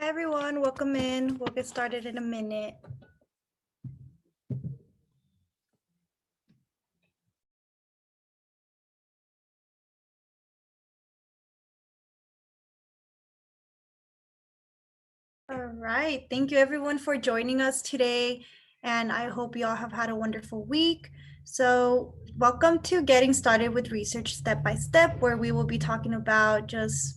Hi everyone, welcome in. We'll get started in a minute. All right, thank you everyone for joining us today, and I hope you all have had a wonderful week. So welcome to Getting Started with Research Step by Step, where we will be talking about just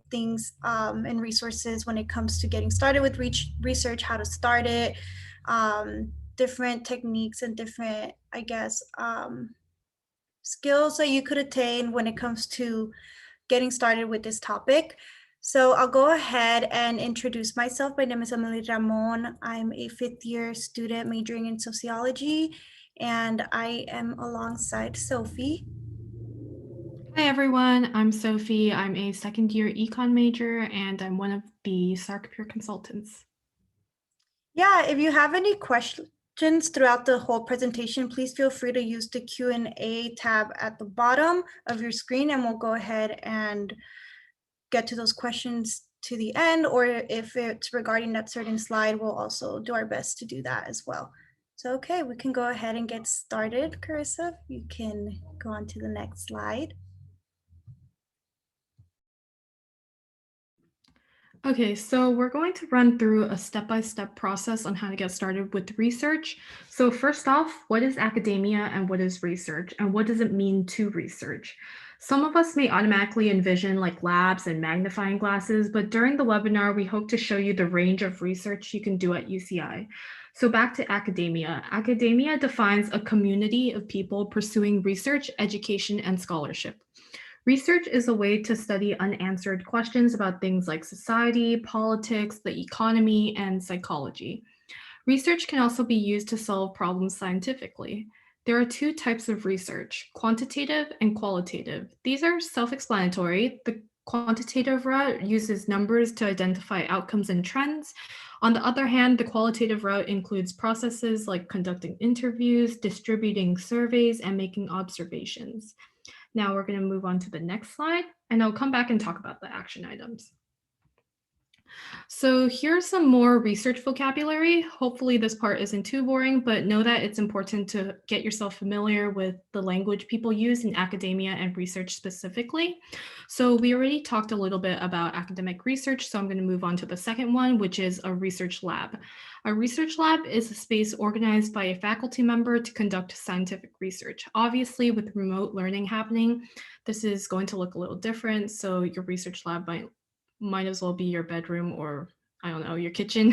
things and resources when it comes to getting started with research, how to start it, different techniques and different, skills that you could attain when it comes to getting started with this topic. So I'll go ahead and introduce myself. My name is Emily Ramon. I'm a fifth year student majoring in sociology, and I am alongside Sophie. Hi everyone, I'm Sophie. I'm a second year econ major and I'm one of the SARC peer consultants. Yeah, if you have any questions throughout the whole presentation, please feel free to use the Q&A tab at the bottom of your screen, and we'll go ahead and get to those questions to the end, or if it's regarding that certain slide, we'll also do our best to do that as well. So, okay, we can go ahead and get started. Carissa, you can go on to the next slide. Okay, so we're going to run through a step-by-step process on how to get started with research. So first off, what is academia and what is research, and what does it mean to research? Some of us may automatically envision like labs and magnifying glasses, but during the webinar, we hope to show you the range of research you can do at UCI. So back to academia. Academia defines a community of people pursuing research, education, and scholarship. Research is a way to study unanswered questions about things like society, politics, the economy, and psychology. Research can also be used to solve problems scientifically. There are two types of research, quantitative and qualitative. These are self-explanatory. The quantitative route uses numbers to identify outcomes and trends. On the other hand, the qualitative route includes processes like conducting interviews, distributing surveys, and making observations. Now we're going to move on to the next slide, and I'll come back and talk about the action items. So here's some more research vocabulary. Hopefully this part isn't too boring, but know that it's important to get yourself familiar with the language people use in academia and research specifically. So we already talked a little bit about academic research, so I'm going to move on to the second one, which is a research lab. A research lab is a space organized by a faculty member to conduct scientific research. Obviously, with remote learning happening, this is going to look a little different, so your research lab might as well be your bedroom or I don't know, your kitchen.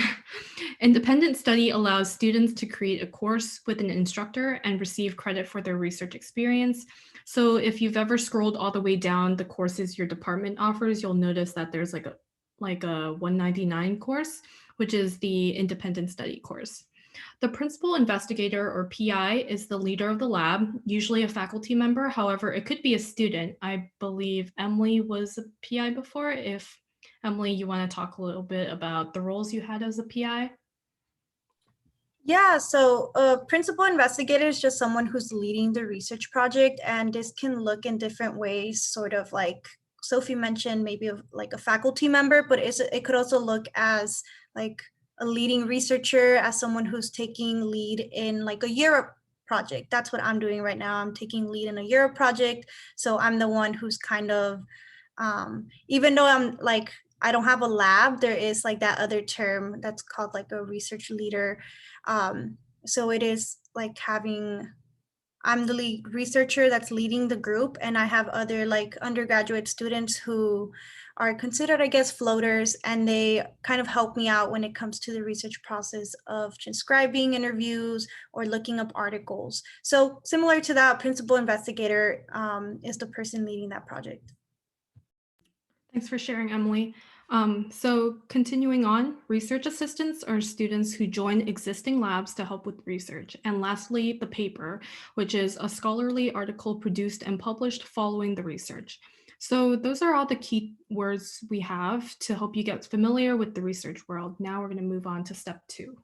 Independent study allows students to create a course with an instructor and receive credit for their research experience. So if you've ever scrolled all the way down the courses your department offers, you'll notice that there's like a 199 course, which is the independent study course. The principal investigator, or PI, is the leader of the lab, usually a faculty member. However, it could be a student. I believe Emily was a PI before. If Emily, you want to talk a little bit about the roles you had as a PI? Yeah, so a principal investigator is just someone who's leading the research project, and this can look in different ways, sort of like Sophie mentioned, maybe like a faculty member, but it could also look as like a leading researcher, as someone who's taking lead in like a Europe project. That's what I'm doing right now. I'm taking lead in a Europe project. So I'm the one who's kind of, even though I'm like, I don't have a lab, there is like that other term that's called like a research leader. So it is like I'm the lead researcher that's leading the group, and I have other like undergraduate students who are considered, I guess, floaters, and they kind of help me out when it comes to the research process of transcribing interviews or looking up articles. So similar to that, principal investigator is the person leading that project. Thanks for sharing, Emily. So continuing on, research assistants are students who join existing labs to help with research. And lastly, the paper, which is a scholarly article produced and published following the research. So those are all the key words we have to help you get familiar with the research world. Now we're going to move on to step 2.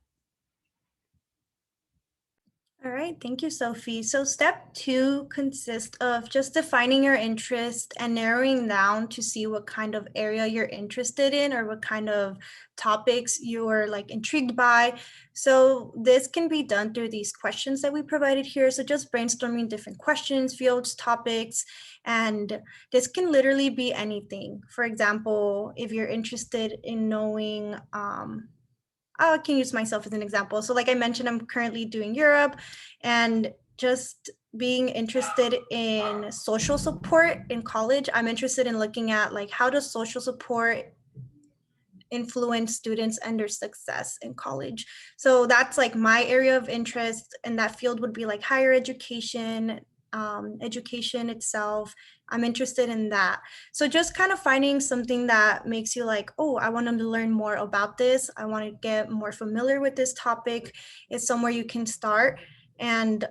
All right, thank you, Sophie. So step 2 consists of just defining your interest and narrowing down to see what kind of area you're interested in or what kind of topics you're like intrigued by. So this can be done through these questions that we provided here. So just brainstorming different questions, fields, topics, and this can literally be anything. For example, if you're interested in knowing, I can use myself as an example. So like I mentioned, I'm currently doing Europe, and just being interested in social support in college, I'm interested in looking at like how does social support influence students and their success in college. So that's like my area of interest, and that field would be like higher education, education itself. I'm interested in that. So just kind of finding something that makes you like, oh, I want to learn more about this. I want to get more familiar with this topic. Is somewhere you can start. And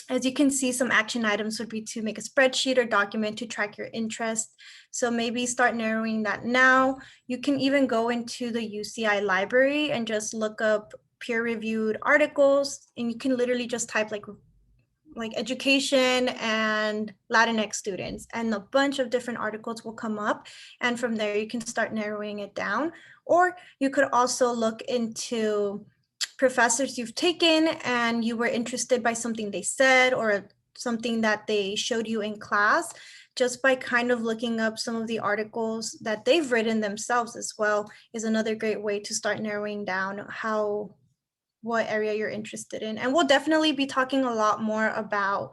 as you can see, some action items would be to make a spreadsheet or document to track your interest. So maybe start narrowing that now. You can even go into the UCI library and just look up peer-reviewed articles, and you can literally just type like education and Latinx students, and a bunch of different articles will come up. And from there, you can start narrowing it down. Or you could also look into professors you've taken and you were interested by something they said or something that they showed you in class, just by kind of looking up some of the articles that they've written themselves as well is another great way to start narrowing down what area you're interested in. And we'll definitely be talking a lot more about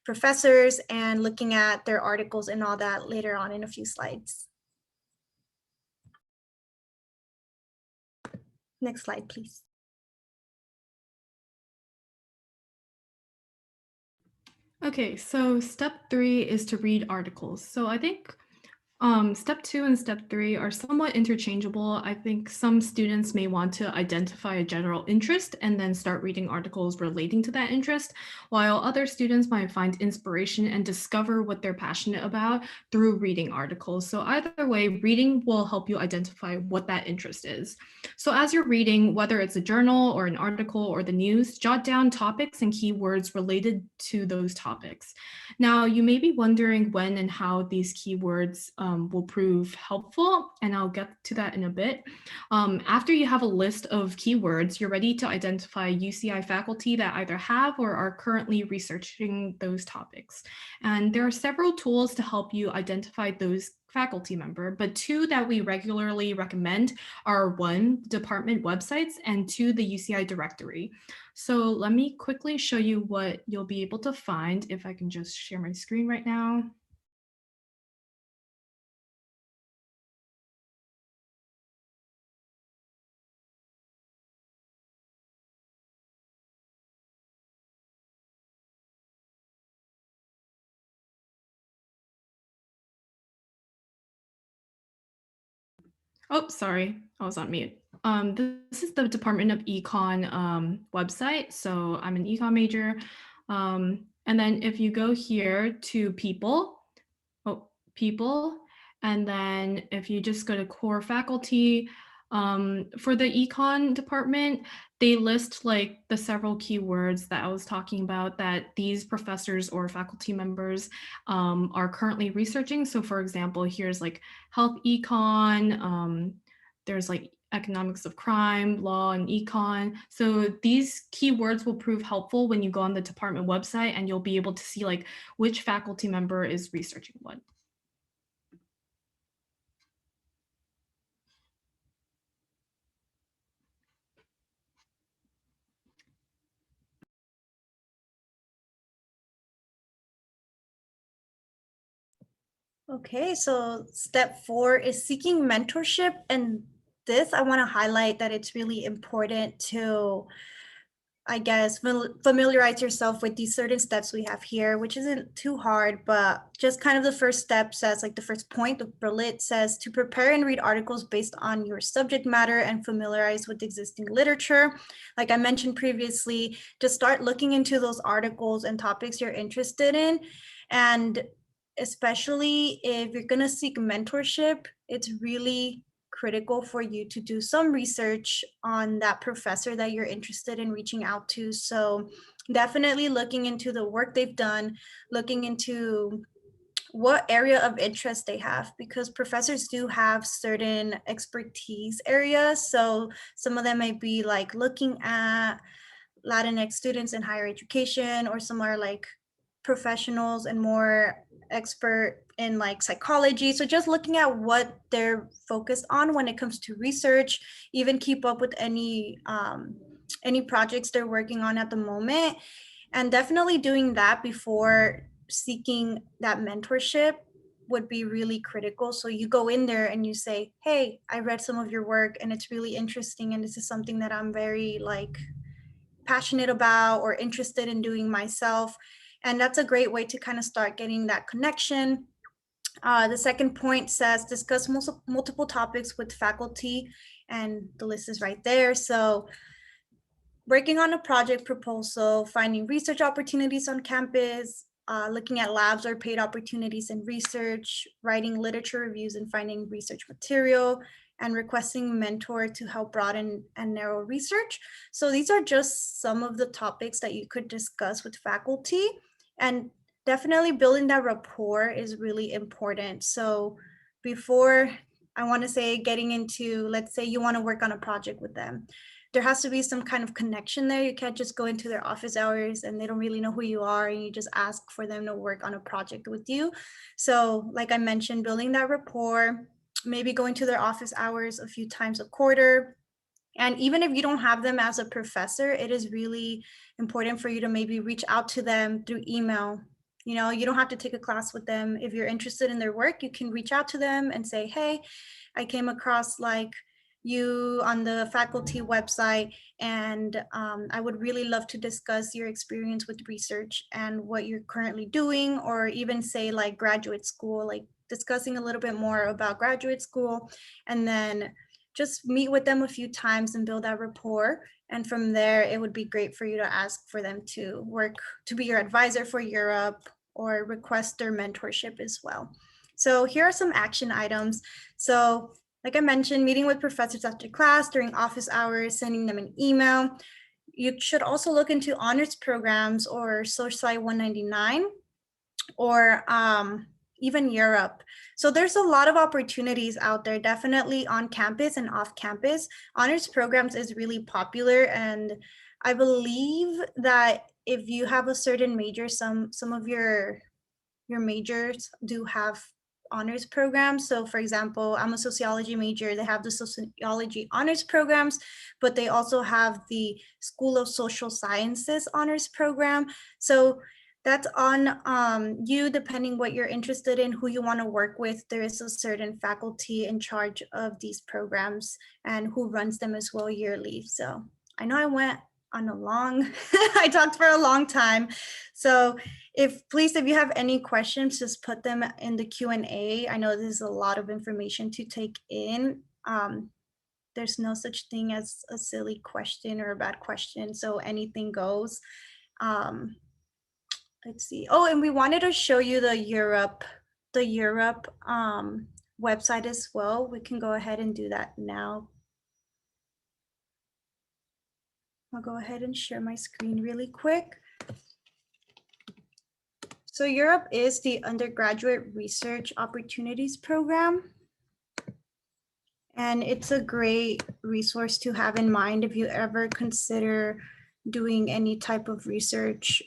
professors and looking at their articles and all that later on in a few slides. Next slide, please. Okay, so step 3 is to read articles. So I think step 2 and step 3 are somewhat interchangeable. I think some students may want to identify a general interest and then start reading articles relating to that interest, while other students might find inspiration and discover what they're passionate about through reading articles. So either way, reading will help you identify what that interest is. So as you're reading, whether it's a journal or an article or the news, jot down topics and keywords related to those topics. Now, you may be wondering when and how these keywords will prove helpful, and I'll get to that in a bit. After you have a list of keywords, you're ready to identify UCI faculty that either have or are currently researching those topics. And there are several tools to help you identify those faculty member, but two that we regularly recommend are one, department websites, and two, the UCI directory. So let me quickly show you what you'll be able to find if I can just share my screen right now. Oh, sorry, I was on mute. This is the Department of Econ website. So I'm an econ major. And then if you go here to people, people, and then if you just go to core faculty, for the econ department, they list like the several keywords that I was talking about that these professors or faculty members are currently researching. So for example, here's like health econ, there's like economics of crime, law, and econ. So these keywords will prove helpful when you go on the department website, and you'll be able to see like which faculty member is researching what. Okay, so step 4 is seeking mentorship. And this, I want to highlight that it's really important to, I guess, familiarize yourself with these certain steps we have here, which isn't too hard, but just kind of the first step says, like the first point, the bullet says to prepare and read articles based on your subject matter and familiarize with existing literature. Like I mentioned previously, to start looking into those articles and topics you're interested in. And especially if you're going to seek mentorship, it's really critical for you to do some research on that professor that you're interested in reaching out to. So definitely looking into the work they've done, looking into what area of interest they have, because professors do have certain expertise areas. So some of them may be like looking at Latinx students in higher education, or some are like professionals and more expert in like psychology. So just looking at what they're focused on when it comes to research, even keep up with any projects they're working on at the moment, and definitely doing that before seeking that mentorship would be really critical. So you go in there and you say, hey, I read some of your work and it's really interesting, and this is something that I'm very like passionate about or interested in doing myself. And that's a great way to kind of start getting that connection. The second point says discuss multiple topics with faculty, and the list is right there. So working on a project proposal, finding research opportunities on campus, looking at labs or paid opportunities in research, writing literature reviews and finding research material, and requesting a mentor to help broaden and narrow research. So these are just some of the topics that you could discuss with faculty, and definitely building that rapport is really important. So before, I want to say, getting into, let's say you want to work on a project with them, there has to be some kind of connection there. You can't just go into their office hours and they don't really know who you are and you just ask for them to work on a project with you. So like I mentioned, building that rapport, maybe going to their office hours a few times a quarter. And even if you don't have them as a professor, it is really important for you to maybe reach out to them through email. You know, you don't have to take a class with them. If you're interested in their work, you can reach out to them and say, hey, I came across like you on the faculty website, and I would really love to discuss your experience with research and what you're currently doing, or even say like graduate school, like discussing a little bit more about graduate school, and then just meet with them a few times and build that rapport. And from there, it would be great for you to ask for them to work to be your advisor for Europe, or request their mentorship as well. So here are some action items. So like I mentioned, meeting with professors after class, during office hours, sending them an email. You should also look into honors programs or Social Sci 199, or even Europe. So there's a lot of opportunities out there, definitely on campus and off campus. Honors programs is really popular, and I believe that if you have a certain major, some of your majors do have honors programs. So for example, I'm a sociology major, they have the sociology honors programs, but they also have the School of Social Sciences honors program. So that's on you, depending what you're interested in, who you want to work with. There is a certain faculty in charge of these programs and who runs them as well yearly. So I know I went on a long, I talked for a long time. So if you have any questions, just put them in the Q&A. I know this is a lot of information to take in. There's no such thing as a silly question or a bad question, so anything goes. Let's see. Oh, and we wanted to show you the Europe website as well. We can go ahead and do that now. I'll go ahead and share my screen really quick. So Europe is the Undergraduate Research Opportunities Program. And it's a great resource to have in mind if you ever consider doing any type of research,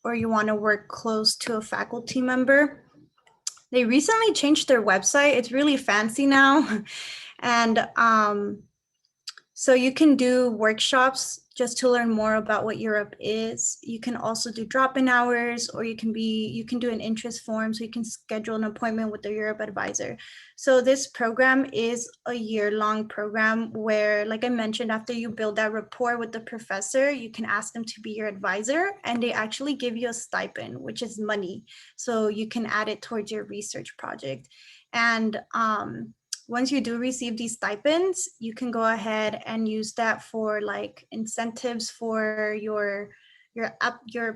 or you want to work close to a faculty member. They recently changed their website. It's really fancy now. And so you can do workshops just to learn more about what Europe is. You can also do drop-in hours, or you can do an interest form, so you can schedule an appointment with the Europe advisor. So this program is a year-long program where, like I mentioned, after you build that rapport with the professor, you can ask them to be your advisor, and they actually give you a stipend, which is money. So you can add it towards your research project. And once you do receive these stipends, you can go ahead and use that for like incentives for your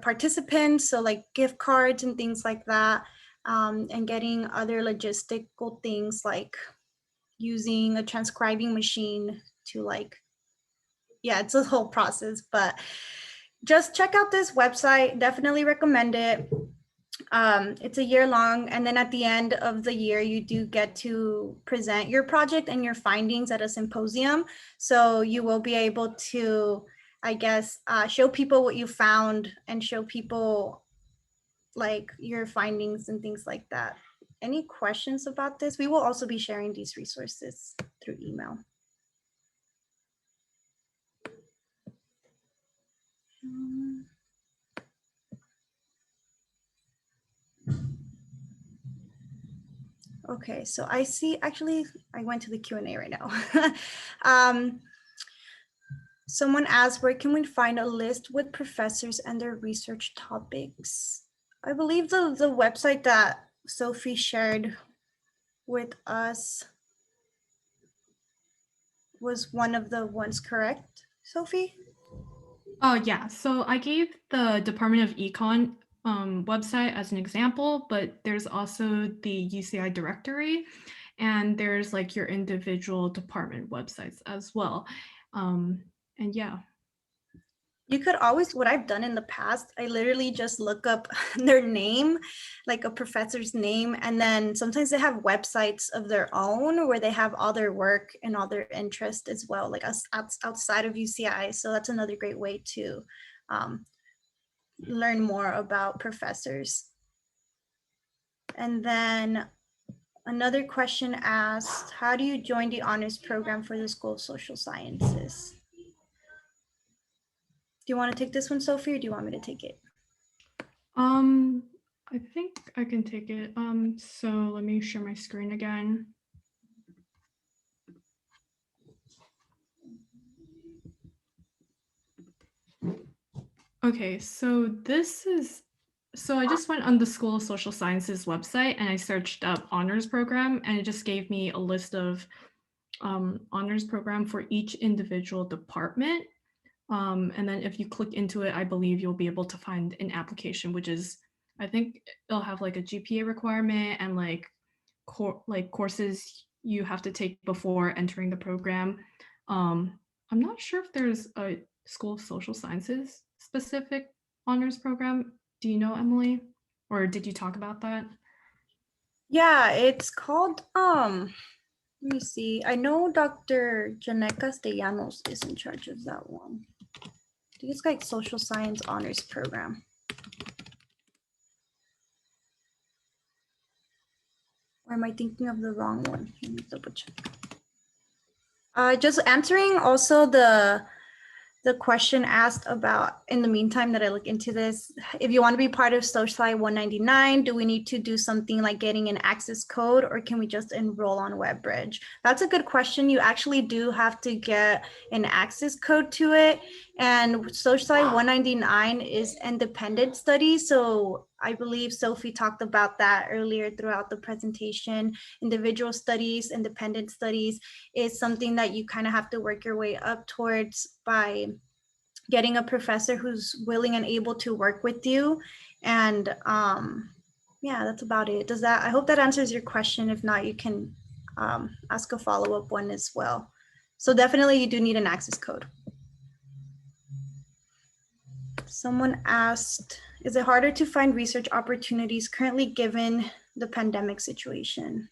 participants. So like gift cards and things like that, and getting other logistical things like using a transcribing machine to like, yeah, it's a whole process, but just check out this website. Definitely recommend it. It's a year long, and then at the end of the year you do get to present your project and your findings at a symposium, so you will be able to, I guess, show people what you found and show people like your findings and things like that. Any questions about this? We will also be sharing these resources through email. Okay, so I see, actually, I went to the Q&A right now. Someone asked, where can we find a list with professors and their research topics? I believe the website that Sophie shared with us was one of the ones, correct, Sophie? Oh, yeah. So I gave the Department of Econ website as an example, but there's also the UCI directory, and there's like your individual department websites as well. And yeah. You could always, what I've done in the past, I literally just look up their name, like a professor's name, and then sometimes they have websites of their own where they have all their work and all their interest as well, like us outside of UCI. So that's another great way to learn more about professors. And then another question asked, how do you join the honors program for the School of Social Sciences? Do you want to take this one, Sophie, or do you want me to take it? I think I can take it. So let me share my screen again. Okay, so I just went on the School of Social Sciences website and I searched up honors program, and it just gave me a list of honors program for each individual department. And then if you click into it, I believe you'll be able to find an application, which is, I think it'll have like a GPA requirement and like courses you have to take before entering the program. I'm not sure if there's a School of Social Sciences specific honors program. Do you know, Emily? Or did you talk about that? Yeah, it's called, let me see. I know Dr. Janet Castellanos is in charge of that one. I think it's like Social Science Honors Program. Or am I thinking of the wrong one? Let me double check. Just answering also the question asked about, in the meantime that I look into this, if you want to be part of SocialSci 199, do we need to do something like getting an access code, or can we just enroll on WebBridge? That's a good question. You actually do have to get an access code to it. And SocialSci 199 is independent study. So I believe Sophie talked about that earlier throughout the presentation. Individual studies, independent studies is something that you kind of have to work your way up towards by getting a professor who's willing and able to work with you. And yeah, that's about it. Does that, I hope that answers your question. If not, you can ask a follow-up one as well. So definitely you do need an access code. Someone asked, is it harder to find research opportunities currently given the pandemic situation?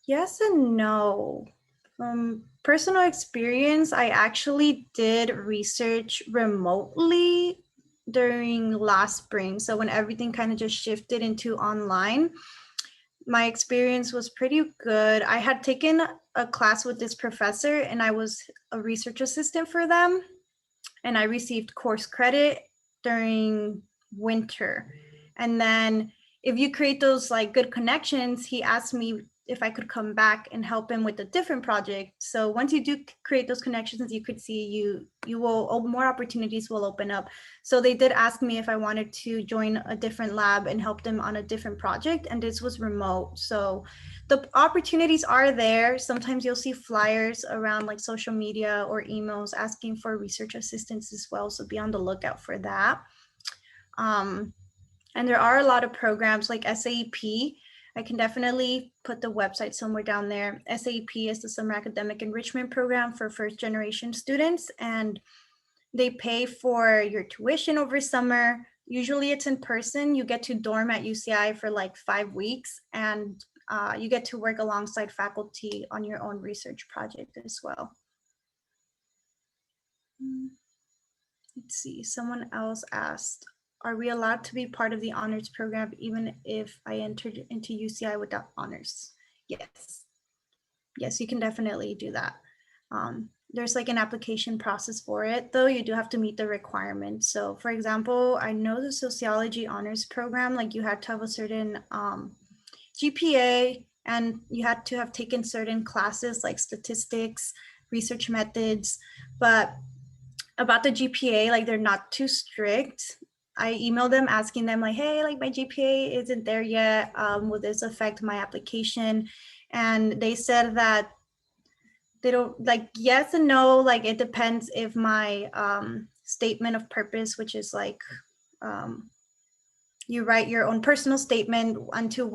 Yes and no. From personal experience, I actually did research remotely during last spring. So when everything kind of just shifted into online, my experience was pretty good. I had taken a class with this professor and I was a research assistant for them. And I received course credit during winter. And then if you create those like good connections, he asked me if I could come back and help him with a different project. So once you do create those connections, you could see you will, more opportunities will open up. So they did ask me if I wanted to join a different lab and help them on a different project, and this was remote. So the opportunities are there. Sometimes you'll see flyers around like social media or emails asking for research assistants as well. So be on the lookout for that. And there are a lot of programs like SAP. I can definitely put the website somewhere down there. SAP is the Summer Academic Enrichment Program for first generation students, and they pay for your tuition over summer. Usually it's in person. You get to dorm at UCI for like 5 weeks, and you get to work alongside faculty on your own research project as well. Let's see, someone else asked, are we allowed to be part of the honors program even if I entered into UCI without honors? Yes. Yes, you can definitely do that. There's like an application process for it, though you do have to meet the requirements. So for example, I know the sociology honors program, like you had to have a certain GPA, and you had to have taken certain classes like statistics, research methods, but about the GPA, like they're not too strict. I emailed them asking them like, hey, like my GPA isn't there yet. Will this affect my application? And they said that they don't, like, yes and no, like it depends if my statement of purpose, which is like you write your own personal statement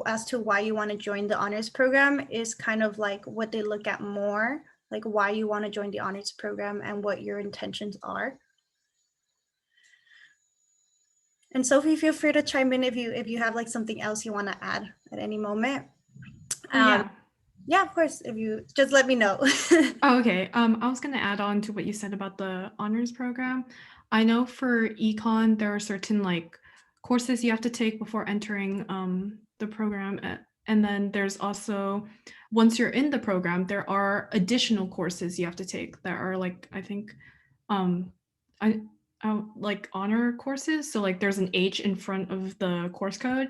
as to why you want to join the honors program, is kind of like what they look at more, like why you want to join the honors program and what your intentions are. And Sophie, feel free to chime in if you have like something else you want to add at any moment. Yeah, of course. If you just let me know. Oh, okay. I was going to add on to what you said about the honors program. I know for econ, there are certain like courses you have to take before entering the program. And then there's also, once you're in the program, there are additional courses you have to take that are like, I think, I like honor courses. So like there's an H in front of the course code.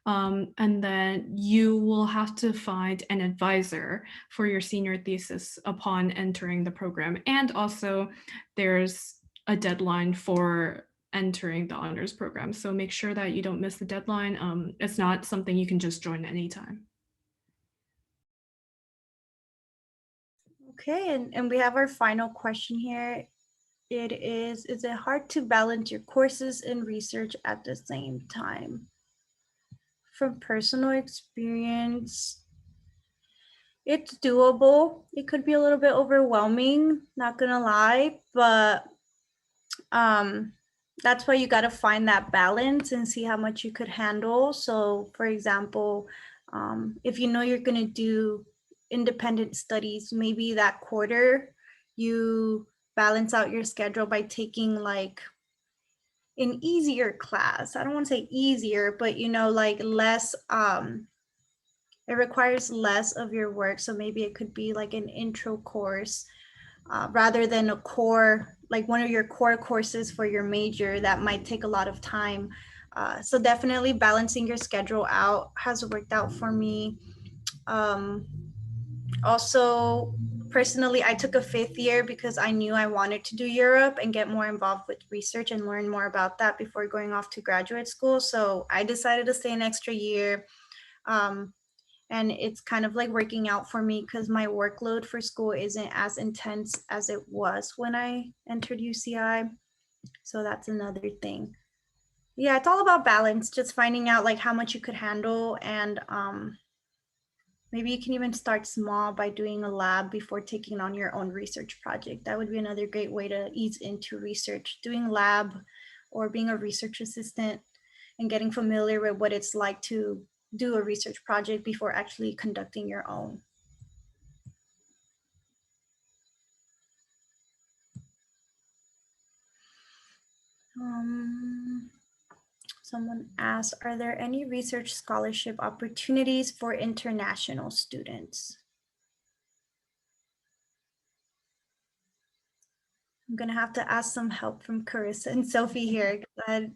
And then you will have to find an advisor for your senior thesis upon entering the program. And also there's a deadline for entering the honors program. So make sure that you don't miss the deadline. It's not something you can just join anytime. Okay, and we have our final question here. It is it hard to balance your courses and research at the same time? From personal experience, it's doable. It could be a little bit overwhelming, not gonna lie, but that's why you got to find that balance and see how much you could handle. So for example, if you know you're going to do independent studies, maybe that quarter you balance out your schedule by taking like an easier class. I don't want to say easier, but you know, like less, it requires less of your work. So maybe it could be like an intro course rather than a core, like one of your core courses for your major that might take a lot of time. So definitely balancing your schedule out has worked out for me. Also, personally, I took a 5th year because I knew I wanted to do Europe and get more involved with research and learn more about that before going off to graduate school. So I decided to stay an extra year. And it's kind of like working out for me because my workload for school isn't as intense as it was when I entered UCI. So that's another thing. Yeah, it's all about balance, just finding out like how much you could handle, and maybe you can even start small by doing a lab before taking on your own research project. That would be another great way to ease into research, doing lab or being a research assistant and getting familiar with what it's like to do a research project before actually conducting your own. Someone asked, are there any research scholarship opportunities for international students? I'm gonna have to ask some help from Carissa and Sophie here. Go ahead.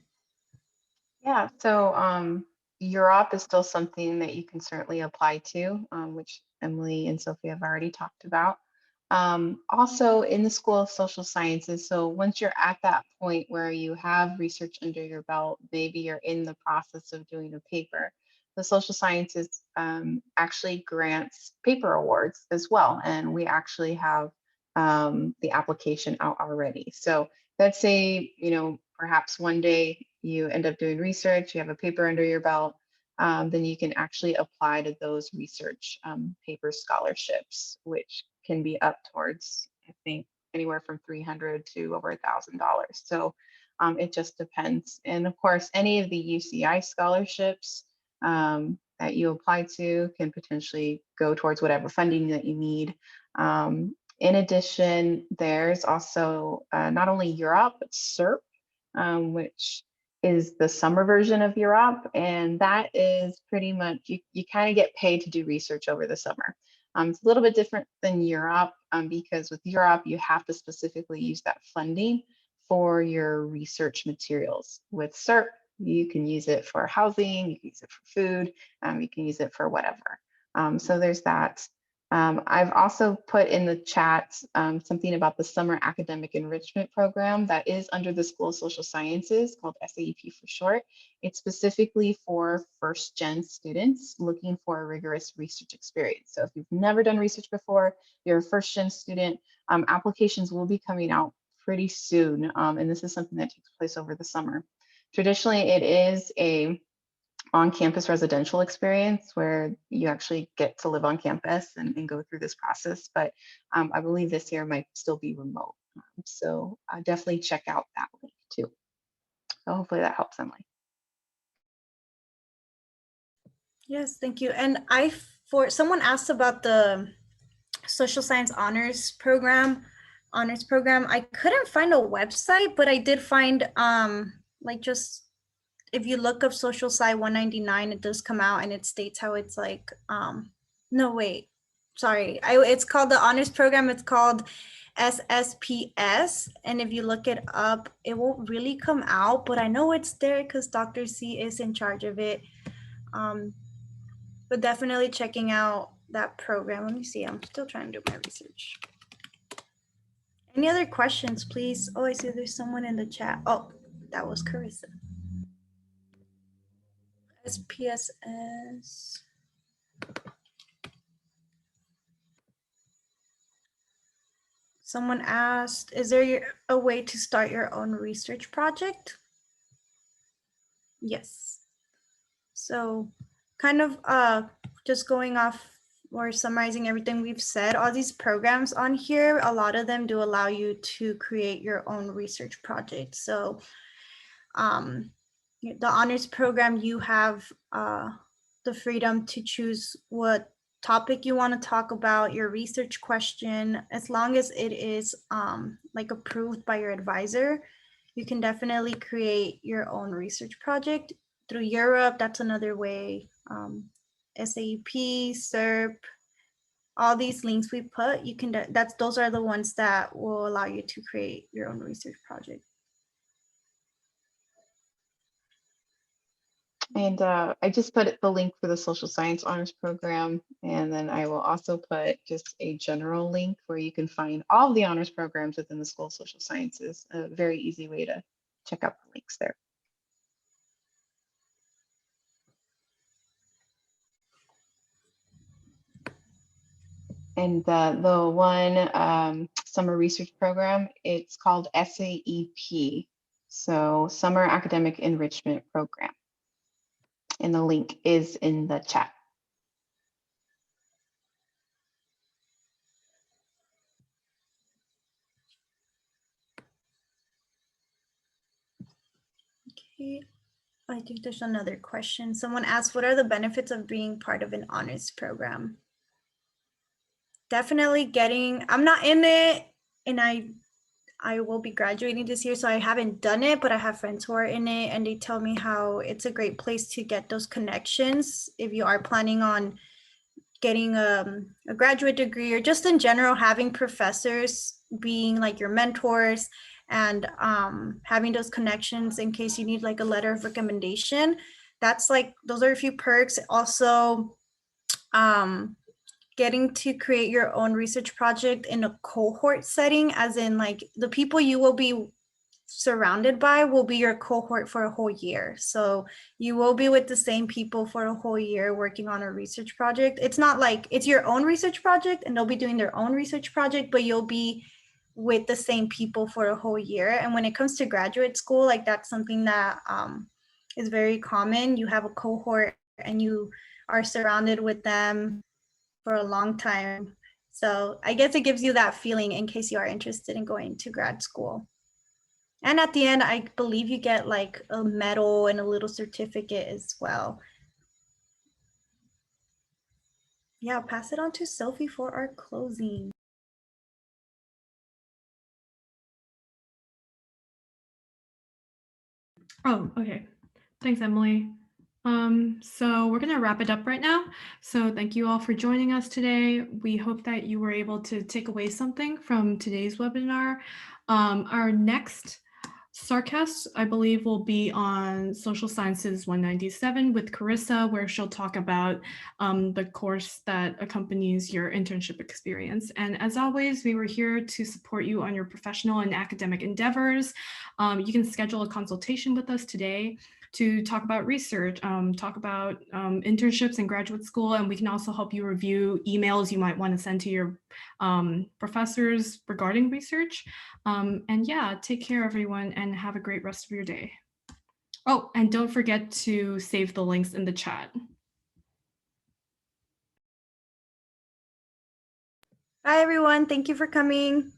Yeah, so Europe is still something that you can certainly apply to, which Emily and Sophie have already talked about. Also in the School of Social Sciences, so once you're at that point where you have research under your belt, maybe you're in the process of doing a paper, the Social Sciences actually grants paper awards as well. And we actually have the application out already. So let's say, perhaps one day you end up doing research, you have a paper under your belt, then you can actually apply to those research paper scholarships, which can be up towards, I think, anywhere from $300 to over $1,000. So it just depends. And of course, any of the UCI scholarships that you apply to can potentially go towards whatever funding that you need. In addition, there's also not only UROP, but SERP, which is the summer version of UROP. And that is pretty much, you kind of get paid to do research over the summer. It's a little bit different than UROP because with UROP, you have to specifically use that funding for your research materials. With SERP, you can use it for housing, you can use it for food, you can use it for whatever. So there's that. I've also put in the chat something about the Summer Academic Enrichment Program that is under the School of Social Sciences, called SAEP for short. It's specifically for first-gen students looking for a rigorous research experience. So if you've never done research before, you're a first-gen student, applications will be coming out pretty soon, and this is something that takes place over the summer. Traditionally, it is a on-campus residential experience where you actually get to live on campus and go through this process, but I believe this year might still be remote. So definitely check out that link too. So hopefully that helps, Emily. Yes, thank you. And someone asked about the social science honors program. I couldn't find a website, but I did find like just if you look up social sci 199, it does come out and it states how it's like no wait, sorry, it's called the honors program. It's called SSPS, and if you look it up, it won't really come out, but I know it's there because Dr. C is in charge of it. But definitely checking out that program. Let me see, I'm still trying to do my research. Any other questions, please? Oh, I see there's someone in the chat. Oh, that was Carissa. SPSS. Someone asked, is there a way to start your own research project? Yes. So kind of just going off or summarizing everything we've said, all these programs on here, a lot of them do allow you to create your own research project. So the honors program, you have the freedom to choose what topic you want to talk about, your research question, as long as it is like approved by your advisor, you can definitely create your own research project. Through Europe, that's another way. SAEP, SERP, all these links we put, you can, those are the ones that will allow you to create your own research project. And I just put the link for the social science honors program, and then I will also put just a general link where you can find all the honors programs within the School of Social Sciences. A very easy way to check out the links there. And the one summer research program, it's called SAEP, so Summer Academic Enrichment Program. And the link is in the chat. Okay, I think there's another question. Someone asked, what are the benefits of being part of an honors program? Definitely getting, I'm not in it, and I will be graduating this year, so I haven't done it, but I have friends who are in it, and they tell me how it's a great place to get those connections if you are planning on getting a graduate degree, or just in general having professors being like your mentors, and having those connections in case you need like a letter of recommendation. That's like, those are a few perks. Also getting to create your own research project in a cohort setting, as in like the people you will be surrounded by will be your cohort for a whole year. So you will be with the same people for a whole year working on a research project. It's not like it's your own research project and they'll be doing their own research project, but you'll be with the same people for a whole year. And when it comes to graduate school, like that's something that is very common. You have a cohort and you are surrounded with them for a long time. So I guess it gives you that feeling in case you are interested in going to grad school. And at the end, I believe you get like a medal and a little certificate as well. Yeah, I'll pass it on to Sophie for our closing. Oh, okay. Thanks, Emily. So we're going to wrap it up right now. So thank you all for joining us today. We hope that you were able to take away something from today's webinar. Our next Sarcast, I believe, will be on Social Sciences 197 with Carissa, where she'll talk about the course that accompanies your internship experience. And as always, we were here to support you on your professional and academic endeavors. You can schedule a consultation with us today to talk about research, talk about internships in graduate school, and we can also help you review emails you might want to send to your professors regarding research. And yeah, take care, everyone, and have a great rest of your day. Oh, and don't forget to save the links in the chat. Bye, everyone. Thank you for coming.